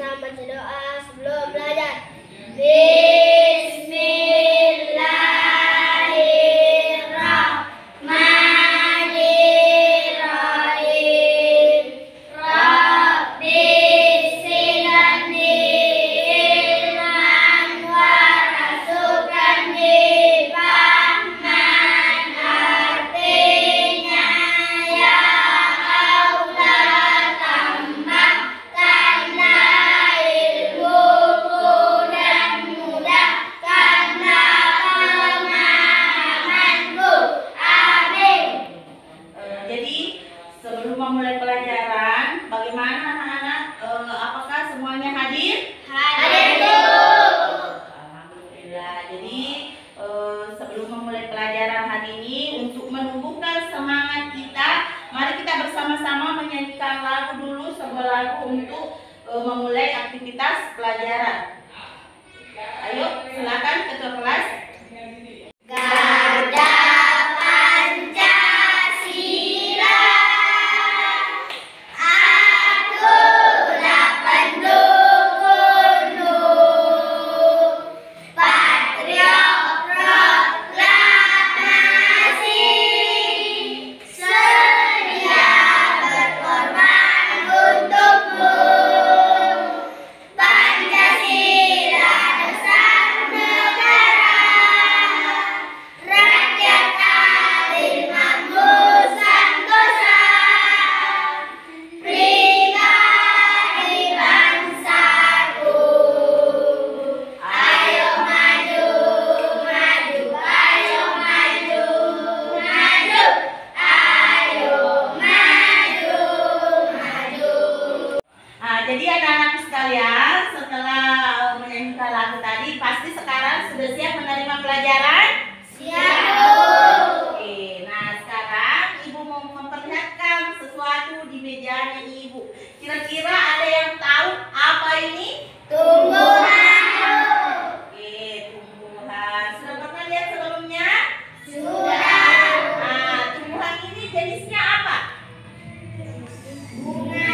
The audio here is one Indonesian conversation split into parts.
bersama baca doa sebelum belajar. Bismillahirrahmanirrahim. Rabbi zidni ilman warzuqni fahman. Artinya ya Allah, tambahkanlah ilmuku dan mudahkanlah pemahamanku. Amin. Jadi sebelum memulai pelajaran, bagaimana anak-anak? Apakah semuanya hadir? Hadir, Bu. Alhamdulillah. Jadi sebelum memulai pelajaran hari ini, untuk menumbuhkan semangat kita, mari kita bersama-sama menyanyikan lagu dulu, sebuah lagu untuk memulai aktivitas pelajaran. Ayo, silakan ketua kelas. Garda Pancasila, akulah pendukungmu, patriot proklamasi, sedia berkorban untukmu. Pancasila dasar negara, rakyat adil makmur santosa, pribadi bangsaku. Ayo maju, maju, ayo maju, maju, ayo maju, maju. Jadi anak-anak sekalian, setelah menyanyikan lagu tadi, pasti sekarang sudah siap menerima pelajaran? Siap, Bu. Oke, nah sekarang Ibu mau memperlihatkan sesuatu di mejanya Ibu. Kira-kira ada yang tahu apa ini? Tumbuhan. Oke, tumbuhan. Sudah pernah lihat sebelumnya? Sudah. Nah, tumbuhan ini jenisnya apa? Bunga.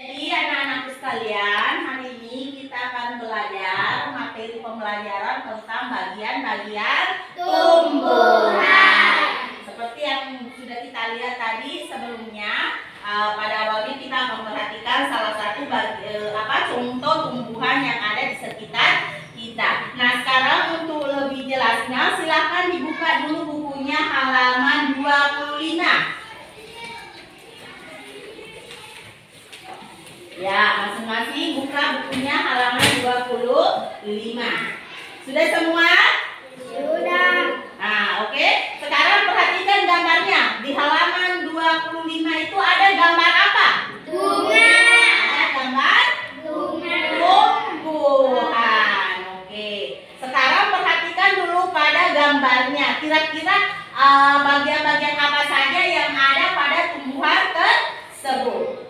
Jadi anak-anakku sekalian, hari ini kita akan belajar materi pembelajaran tentang bagian-bagian Tumbuhan. Seperti yang sudah kita lihat tadi sebelumnya, pada awalnya kita memperhatikan salah satu contoh tumbuhan yang ada di sekitar kita. Nah, sekarang untuk lebih jelasnya silakan dibuka dulu bukunya halaman 25. Ya, masing-masing buka bukunya halaman 25. Sudah semua? Sudah. Nah, oke. Sekarang perhatikan gambarnya. Di halaman 25 itu ada gambar apa? Bunga. Ada gambar Bunga. tumbuhan. Oke. Sekarang perhatikan dulu pada gambarnya. Kira-kira bagian-bagian apa saja yang ada pada tumbuhan tersebut?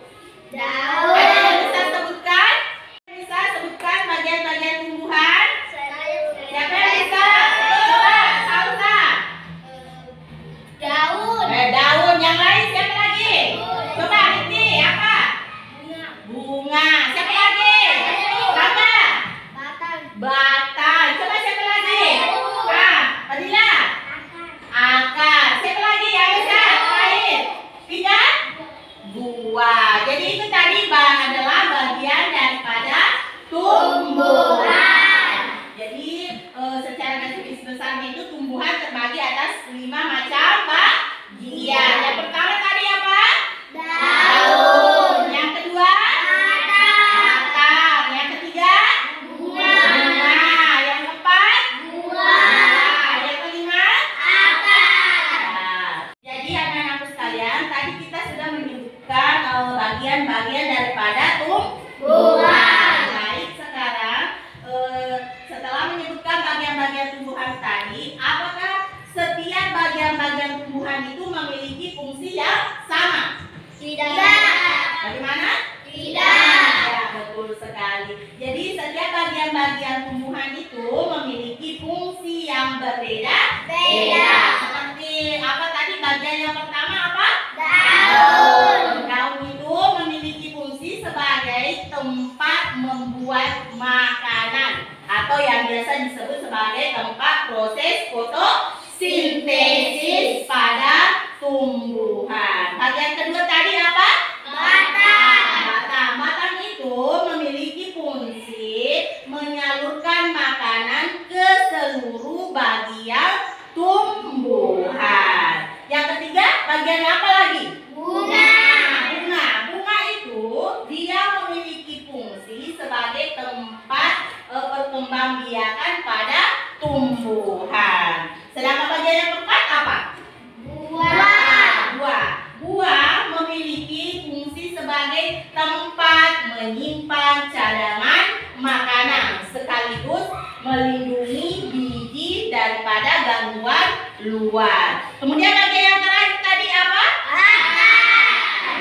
Daun. Ada yang bisa sebutkan? Bisa sebutkan bagian-bagian tumbuhan? Siapa yang bisa? Coba, Salsa. Daun. Daun. Yang lain siapa lagi? Coba, Riti, apa? Bunga. Siapa lagi? Rangga. Batang. Batang. Coba siapa lagi? Fadila. Akar. Siapa lagi yang bisa? Lain. Tiga? Buah. Jadi itu tadi adalah bagian daripada tumbuhan. Jadi secara garis besarnya itu tumbuhan terbagi atas 5 macam bagian. Yang pertama tadi apa? Daun. Yang kedua? Batang. Yang ketiga? Bunga. Yang keempat? Buah. Yang kelima? Akar. Jadi anak-anakku sekalian, tadi kita sudah menyebutkan bagian-bagian daripada Tumbuhan. Baik, sekarang setelah menyebutkan bagian-bagian tumbuhan tadi, apakah setiap bagian-bagian tumbuhan itu memiliki fungsi yang sama? Tidak. Bagaimana? Tidak. Ya, betul sekali. Jadi setiap bagian-bagian tumbuhan itu memiliki fungsi yang berbeda. Seperti apa tadi bagian yang pertama apa? Daun. Daun itu memiliki fungsi sebagai tempat sebagai tempat proses fotosintesis pada tumbuhan. Bagian kedua tadi apa? Batang. Batang itu memiliki fungsi menyalurkan makanan ke seluruh bagian tumbuhan. Yang ketiga, bagian apa lagi? Bunga. Bunga itu dia memiliki fungsi sebagai tempat perkembangbiakan pada tumbuhan. Sedangkan bagian yang keempat apa? Buah memiliki fungsi sebagai tempat menyimpan cadangan makanan sekaligus melindungi biji daripada gangguan luar. Kemudian bagian yang terakhir tadi apa?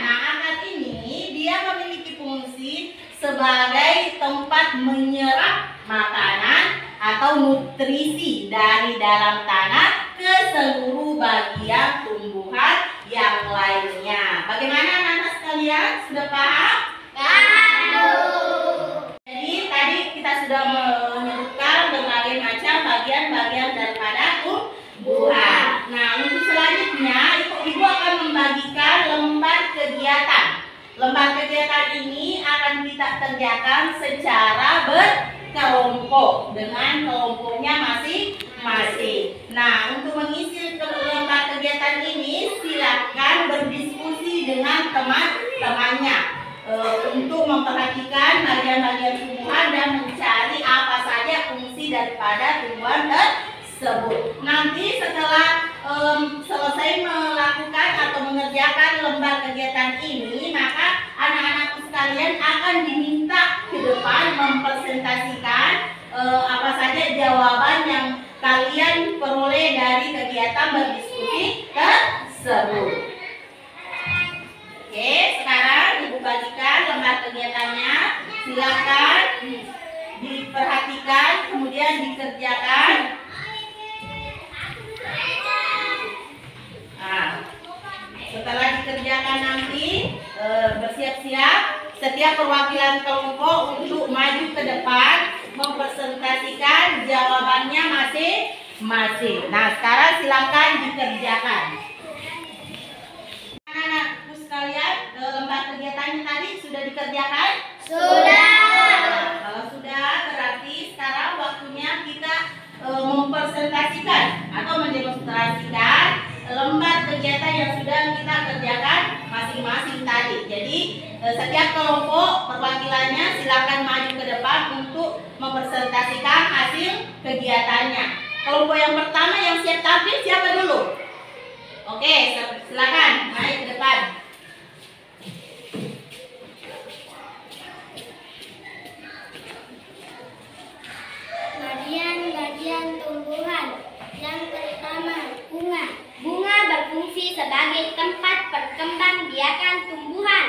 Nah, akar ini dia memiliki fungsi sebagai tempat menyerap makanan atau nutrisi dari dalam tanah ke seluruh bagian tumbuhan yang lainnya. Bagaimana anak-anak sekalian? Sudah paham? Jadi tadi kita sudah menyebutkan berbagai macam bagian-bagian daripada tumbuhan. Nah, untuk selanjutnya Ibu akan membagikan lembar kegiatan. Lembar kegiatan ini akan kita kerjakan secara berkelompok dengan kelompoknya masing-masing. Nah, untuk mengisi lembar kegiatan ini silakan berdiskusi dengan teman-temannya untuk memperhatikan bagian-bagian tumbuhan dan mencari apa saja fungsi daripada tumbuhan tersebut. Nanti setelah selesai melakukan atau mengerjakan lembar kegiatan ini, maka anak-anak sekalian akan diminta ke depan mempresentasikan apa saja jawaban yang kalian peroleh dari kegiatan berdiskusi tersebut. Oke, sekarang Ibu bagikan lembar kegiatannya. Silakan diperhatikan, kemudian dikerjakan. Nah, setelah dikerjakan nanti bersiap-siap setiap perwakilan kelompok untuk maju ke depan mempresentasikan jawabannya masing-masing. Nah, sekarang silakan dikerjakan. Anak-anakku sekalian, lembar kegiatannya tadi sudah dikerjakan? Kalau sudah, berarti sekarang waktunya kita mempresentasikan atau mendemonstrasikan lembar kegiatan yang sudah kita kerjakan masing-masing tadi. Jadi setiap kelompok perwakilannya silakan maju ke depan untuk mempresentasikan hasil kegiatannya. Kelompok yang pertama yang siap tampil siapa dulu? Oke, silakan naik ke depan. Bagian tumbuhan. Yang pertama, bunga. Bunga berfungsi sebagai tempat perkembangbiakan tumbuhan.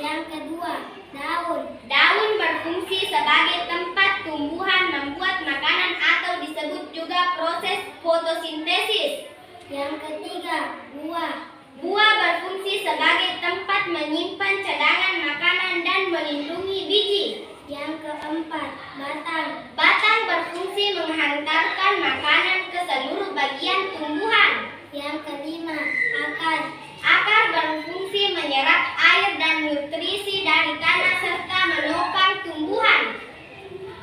Yang kedua, daun. Daun berfungsi sebagai tempat tumbuhan membuat makanan atau disebut juga proses fotosintesis. Yang ketiga, buah. Buah berfungsi sebagai tempat menyimpan cadangan makanan dan melindungi biji. Yang keempat, batang. Batang berfungsi menghantarkan makanan ke seluruh bagian tumbuhan. Yang kelima, akar. Akar berfungsi menyerap air dan nutrisi dari tanah serta menopang tumbuhan.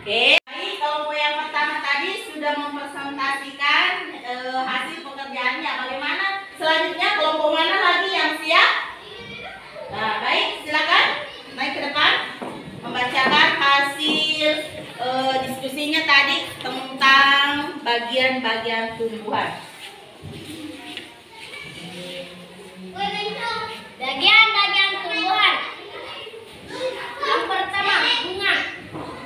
Oke, baik, kelompok yang pertama tadi sudah mempresentasikan hasil pekerjaannya. Bagaimana selanjutnya, kelompok mana lagi yang siap? Nah, baik, silakan naik ke depan membacakan hasil diskusinya tadi tentang bagian-bagian tumbuhan. Bagian-bagian tumbuhan. Yang pertama, bunga.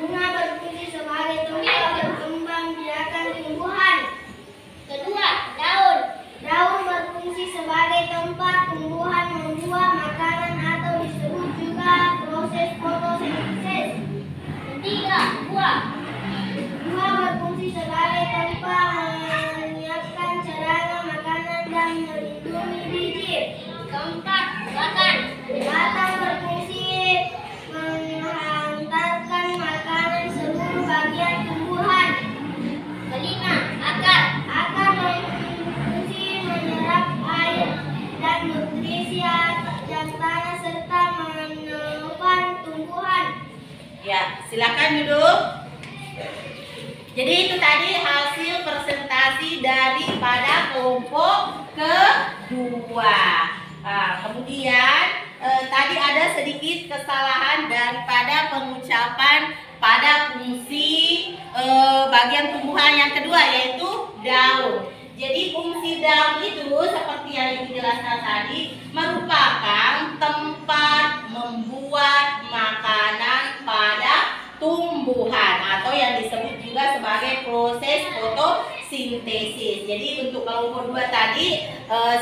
Bunga berfungsi sebagai tempat perkembangbiakan tumbuhan. Kedua, daun. Daun berfungsi sebagai tempat tumbuhan membuat makanan atau disebut juga proses fotosintesis. Ketiga, buah. Buah berfungsi sebagai tempat menyiapkan Ya, silakan duduk. Jadi itu tadi hasil presentasi daripada kelompok kedua. Nah, kemudian tadi ada sedikit kesalahan daripada pengucapan pada fungsi bagian tumbuhan yang kedua, yaitu daun. Jadi fungsi daun itu seperti yang dijelaskan tadi merupakan tempat membuat makanan pada tumbuhan atau yang disebut juga sebagai proses fotosintesis. Jadi untuk kelompok 2 tadi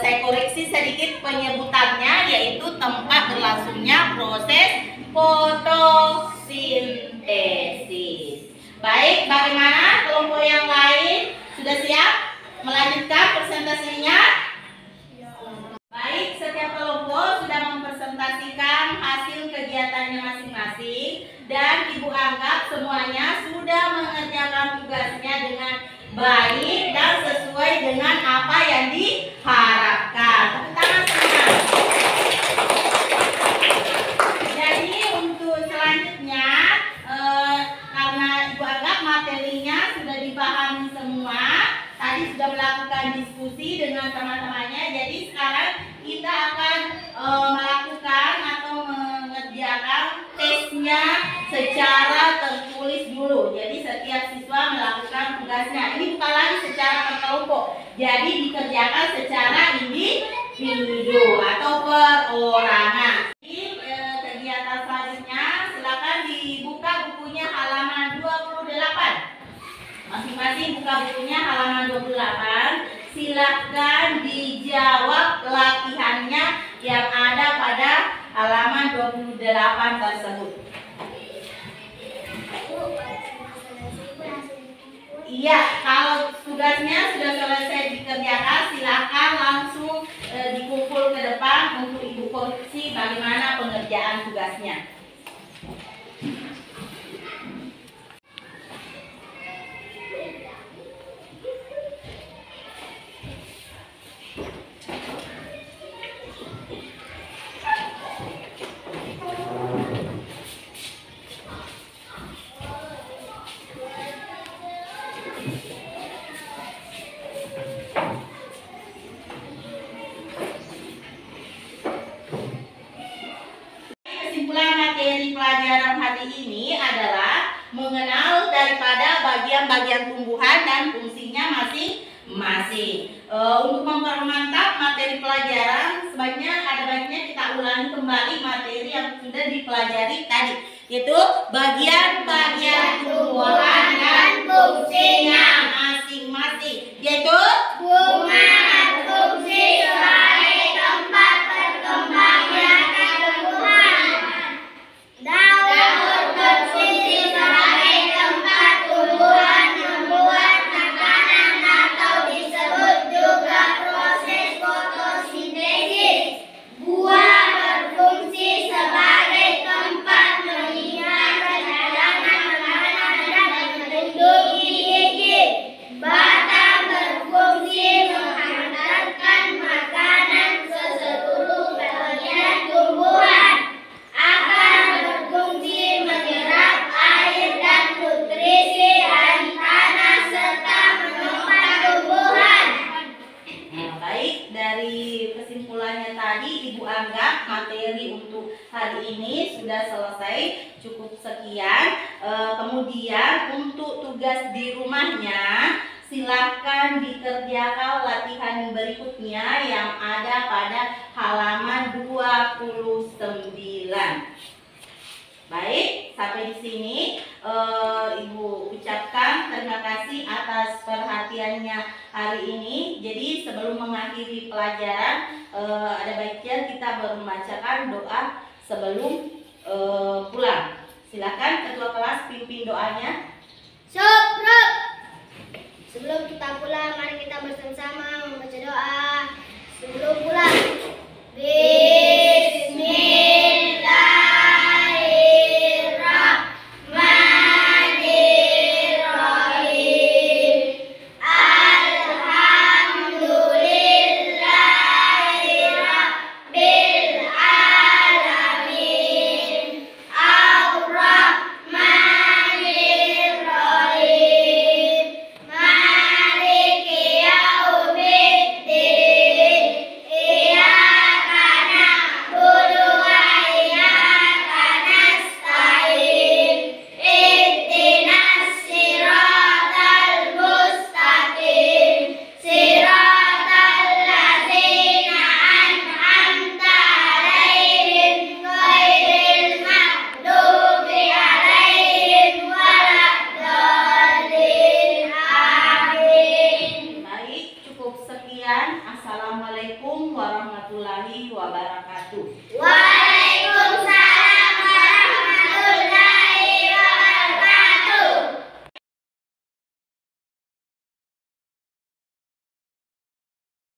saya koreksi sedikit penyebutannya, yaitu tempat berlangsungnya proses fotosintesis. Baik, bagaimana kelompok yang lain? Sudah siap melanjutkan presentasinya? Baik, setiap kelompok sudah mempresentasikan hasil kegiatannya masing-masing dan Ibu anggap semuanya sudah mengerjakan tugasnya dengan baik dan sesuai dengan apa yang diharapkan. Tepuk tangan semua. Jadi untuk selanjutnya karena Ibu anggap materinya sudah dipahami semua, tadi sudah melakukan diskusi dengan teman-temannya. Jadi sekarang kita akan melakukan atau mengerjakan tesnya secara tertulis dulu. Jadi setiap siswa melakukan tugasnya. Ini bukan lagi secara berkelompok. Jadi dikerjakan secara individu atau perorangan. Jadi kegiatan selanjutnya silakan dibuka bukunya halaman 28. Masing-masing buka bukunya halaman 28. Silakan dijawab latihannya yang ada pada halaman 28 tersebut. Iya, kalau tugasnya sudah selesai dikerjakan, silakan langsung dikumpul ke depan untuk Ibu koreksi bagaimana pengerjaan tugasnya. Kesimpulan materi pelajaran hari ini adalah mengenal daripada bagian-bagian tumbuhan dan fungsinya masing-masing. Untuk mempermantap materi pelajaran, sebaiknya kita ulangi kembali materi yang sudah dipelajari tadi, yaitu bagian-bagian tumbuhan dan fungsinya masing-masing, yaitu bunga berfungsi sebagai tempat berkembangnya tumbuhan. Daun berfungsi sebagai tempat tumbuhan membuat makanan atau disebut juga proses fotosintesis. Buah berfungsi sebagai tempat meningkatkan cadangan makanan dan melindungi gigi. Batang berfungsi menghantarkan makanan ke seluruh bagian tumbuhan. Akar berfungsi menyerap air dan nutrisi dari tanah serta menopang tumbuhan. Baik, dari kesimpulannya tadi Ibu anggap materi untuk hari ini sudah selesai, cukup sekian. Kemudian untuk tugas di rumahnya silakan dikerjakan latihan berikutnya yang ada pada halaman 29. Baik, sampai di sini Ibu ucapkan terima kasih atas perhatiannya hari ini. Jadi sebelum mengakhiri pelajaran, ada baiknya kita membacakan doa sebelum pulang. Silakan ketua kelas pimpin doanya. Syukur. Sebelum kita pulang, mari kita bersama-sama membaca doa sebelum pulang.